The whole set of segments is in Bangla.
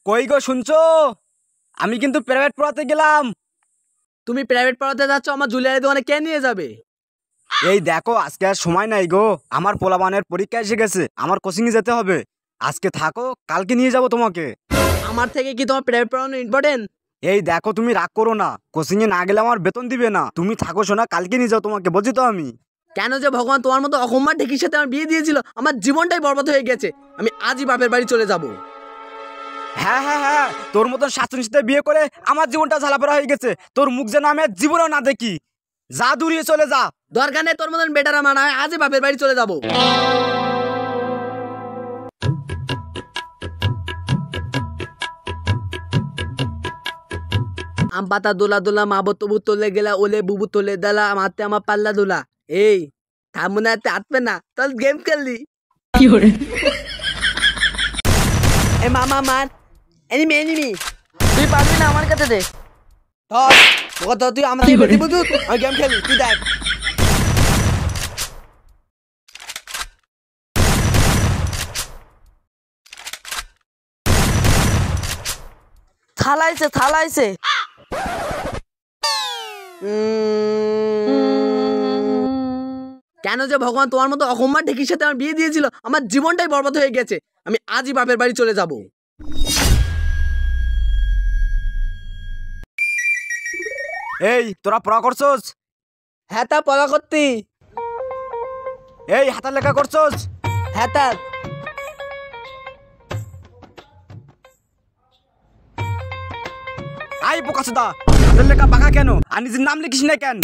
কই গো শুনছো? আমি কিন্তু প্রাইভেট পড়াতে গেলাম। তুমি প্রাইভেট পড়াতে যাচ্ছ, আমার জুয়েলারি দোকানে কে নিয়ে যাবে? এই দেখো আজকে আর সময় নাই গো, আমার পোলাপানের পরীক্ষা এসে গেছে, আমার কোচিং এ যেতে হবে। আজকে থাকো, কালকে নিয়ে যাবো তোমাকে। আমার থেকে কি তোমার প্রাইভেট পড়ানো ইম্পর্টেন্ট? এই দেখো তুমি রাগ করো না, কোচিং এ না গেলে আমার বেতন দিবে না। তুমি থাকো শোনা, কালকে নিয়ে যাও তোমাকে, বলছি তো আমি। কেন যে ভগবান তোমার মতো অকম্মার ঢেকির সাথে আমার বিয়ে দিয়েছিল, আমার জীবনটাই বরবাদ হয়ে গেছে। আমি আজই বাপের বাড়ি চলে যাব। হ্যাঁ হ্যাঁ হ্যাঁ, তোর মতন শাশুড়ির সাথে বিয়ে করে আমার জীবনটা ঝালাপালা হয়ে গেছে। তোর মুখ যেন আমি আর জীবনেও না দেখি। যা দূরিয়ে চলে যা। দরকার নেই তোর মতন বেটার আমার, আমি আজই বাপের বাড়ি চলে যাব। আম পাতা দোলা দোলা মা বতবু তোলে গেলা ওলে বুবু তোলে দালা মাতে আমার পাল্লা দোলা। এই থামুনা আসবে না, চল গেম খেললি। এ মামা মার এনিমি এনিমি, তুই পারবি না, আমার কাছে দে। ধর তুই আমাদের বেটি বুঝু, আমি গেম খেলি, তুই দেখ। থালাইছে থালাইছে। কেন যে ভগবান তোমার মতো অকম্মার ঢেকির সাথে আমার বিয়ে দিয়েছিল, আমার জীবনটাই বরবাদ হয়ে গেছে। আমি আজই বাপের বাড়ি চলে যাব। এই তোরা পড়া করছস? হ্যাঁ তা পড়া করতি। এই হাতের লেখা করছস? হ্যাঁ তা। আই বোকাচোদা, হাতের লেখা বাঁকা কেন? আর নিজের নাম লিখিস না কেন?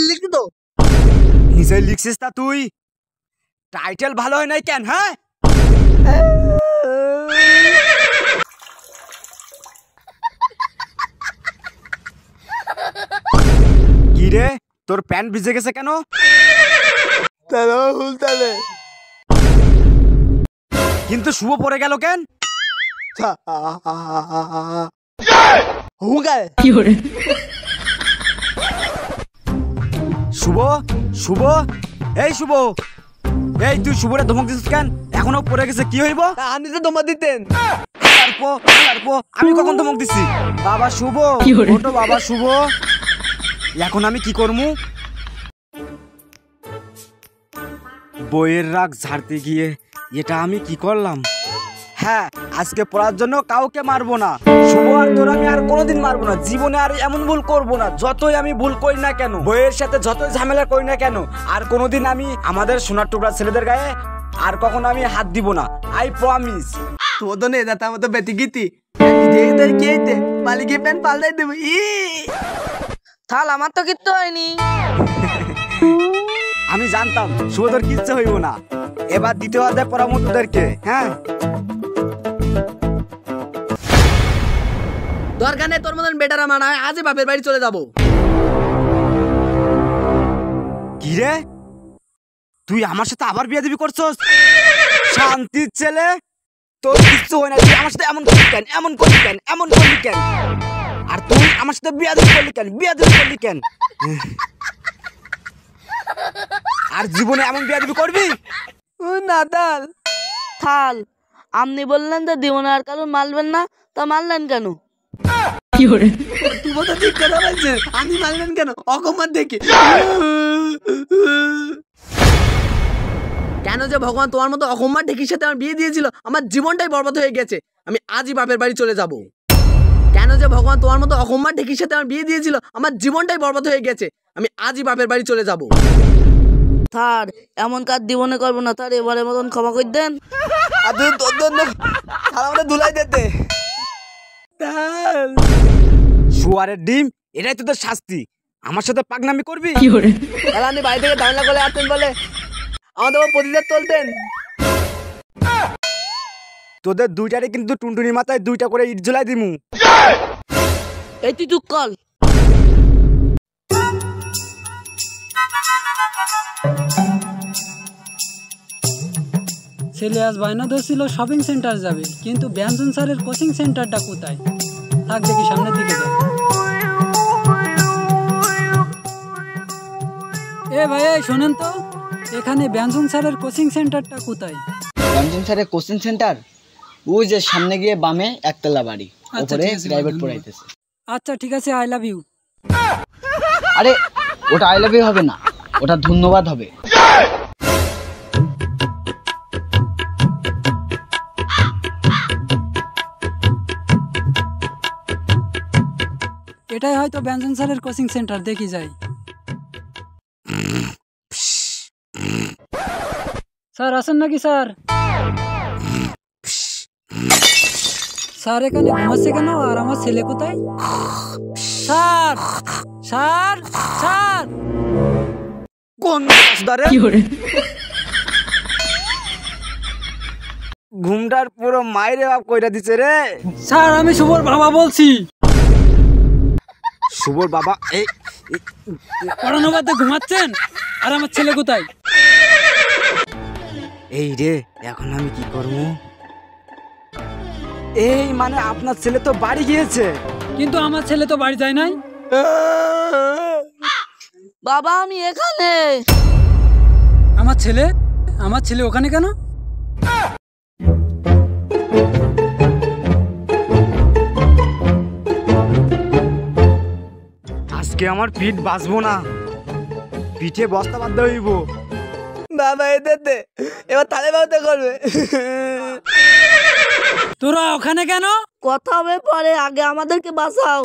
লিখি তো। নিজে লিখছিস তা তুই? টাইটেল ভালো হয় নাই কেন? হ্যাঁ কি রে, তোর প্যান্ট ভিজে গেছে কেন? কিন্তু শুভ পড়ে গেল কেন? শুভ শুভ, এই শুভ, এই তুই শুভরে ধমক দিছিস কেন? এখনো পড়ে গেছে, কি হইব? আপনি তো ধমক দিতেন। আমি কখন ধমক দিছি? বাবা শুভ, ছোট বাবা শুভ, এখন আমি কি করমু? বইয়ের রাগ ঝাড়তে গিয়ে এটা আমি কি করলাম? হ্যাঁ, আজকে পড়ার জন্য কাউকে মারবো না। শুভ আর তোর আমি আর কোনোদিন মারবো না, জীবনে আর এমন ভুল করবো না। যতই আমি ভুল করি না কেন, বইয়ের সাথে যতই ঝামেলা করি না কেন, আর কোনোদিন আমি আমাদের সোনার টুকরা ছেলেদের গায়ে আর কখনো আমি হাত দিব না। I promise. তো তো নেই দাতা মতো বেটি গীতি কে মালিকের প্যান্ট পাল্টাই দেবো। থাল আমার তো কিচ্ছু হয়নি। আমি জানতাম শুভদর কিচ্ছু হইব না। এবার দ্বিতীয় অধ্যায় পড়াবো তোদেরকে। হ্যাঁ, দরকার নেই তোর মতন বেটার আমার, আমি আজই বাপের বাড়ি চলে যাব। কি রে, তুই আমার সাথে আবার বিয়ে দিবি করছস? শান্তির ছেলে, তোর কিচ্ছু হয় না। তুই আমার সাথে এমন করলি কেন? এমন করলি কেন? এমন করলি কেন? আর তুই আমার সাথে বিয়ে দিবি করলি কেন? বিয়ে দিবি করলি কেন? আর জীবনে এমন বিয়ে দিবি করবি না? থাল থাল, আপনি বললেন তো দিব না, আর কারণ মারবেন না, তা মারলেন কেন? তুমি তো ঠিক কথা বলছেন, আমি মারলেন কেন? অকম্মার দেখে। কেন যে ভগবান তোমার মতো অকম্মার ঢেকির সাথে আমার বিয়ে দিয়েছিল, আমার জীবনটাই বরবাদ হয়ে গেছে। আমি আজই বাপের বাড়ি চলে যাব। কেন যে ভগবান তোমার মতো অকম্মার ঢেকির সাথে আমার বিয়ে দিয়েছিল, আমার জীবনটাই বরবাদ হয়ে গেছে। আমি আজই বাপের বাড়ি চলে যাব। স্যার, এমন কাজ জীবনে করবো না স্যার, এবারের মতন ক্ষমা করে দেন। ধুলাই দিতে শুয়ারের ডিম, এটাই তোদের শাস্তি। আমার সাথে পাগনামি করবি? আপনি বাড়ি থেকে ঝামেলা করে আসতেন বলে আমাদের প্রতিদান তুলতেন। তোদের দুইটারে কিন্তু টুনটুনি মাথায় দুইটা করে ইট ঝুলাই দিমু। এই তুই চুপ কর। ছেলে আজ বায়না ধরছিল শপিং সেন্টার যাবে, কিন্তু ব্যঞ্জন স্যারের কোচিং সেন্টারটা কোথায়? থাক দেখি সামনের দিকে যাই। এ ভাই এই শোনেন তো, এখানে ব্যঞ্জন স্যারের কোচিং সেন্টারটা কোথায়? রঞ্জন স্যারের কোচিং সেন্টার ওই যে সামনে গিয়ে বামে একতলা বাড়ি, আচ্ছা, উপরে ঠিক আছে, প্রাইভেট ধন্যবাদ। পড়াইতেছে। আচ্ছা ঠিক আছে, আই লাভ ইউ। আরে ওটা আই লাভ ইউ হবে না, ওটা ধন্যবাদ হবে। এটাই হয়তো ব্যঞ্জন স্যারের কোচিং সেন্টার, দেখি যাই। স্যার আছেন নাকি স্যার? স্যার এখানে ঘুমাচ্ছে কেন, আর আমার ছেলে কোথায়? স্যার স্যার স্যার কোন ধরে ঘুমটার পুরো মাইরে বাপ কইরা দিছে রে। স্যার আমি শুভর বাবা বলছি। শুভর বাবা? পড়ানো বাদে ঘুমাচ্ছেন, আর আমার ছেলে কোথায়? এই রে, এখন আমি কি করবো? এই মানে আপনার ছেলে তো বাড়ি গিয়েছে। কিন্তু আমার ছেলে তো বাড়ি যায় নাই। বাবা আমি এখানে। আমার ছেলে ওখানে কেন? আজকে আমার পিঠ বাঁচবো না, পিঠে বস্তা বাঁধতে হইব। বাবা এতে এবার তালে বাবতে করবে। তোরা ওখানে কেন? কথা হবে পরে, আগে আমাদেরকে বাঁচাও।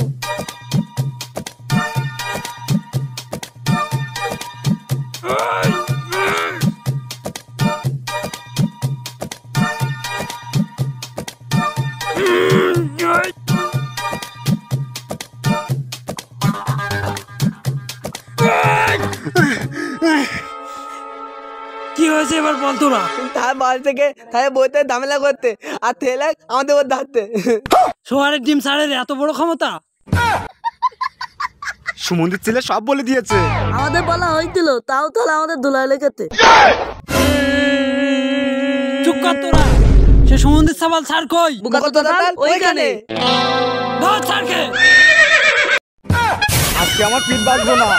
কি হয়েছে এবার বল তোরা। তার বাড়ি থেকে তাই বইতে ঝামেলা করতে, আর থেলে আমাদের ওর ধরতে। সোয়ারের ডিম স্যারের এত বড় ক্ষমতা? সুমন্দির ছেলে সব বলে দিয়েছে। আমাদের বলা হয়েছিল, তাও তাহলে আমাদের ধুলাই লেগেতে। চুপ কর তোরা। সে সুমন্দির সাবাল স্যার কই? ওইখানে। ধর স্যারকে। আজকে আমার পিঠ বাঁচবো না।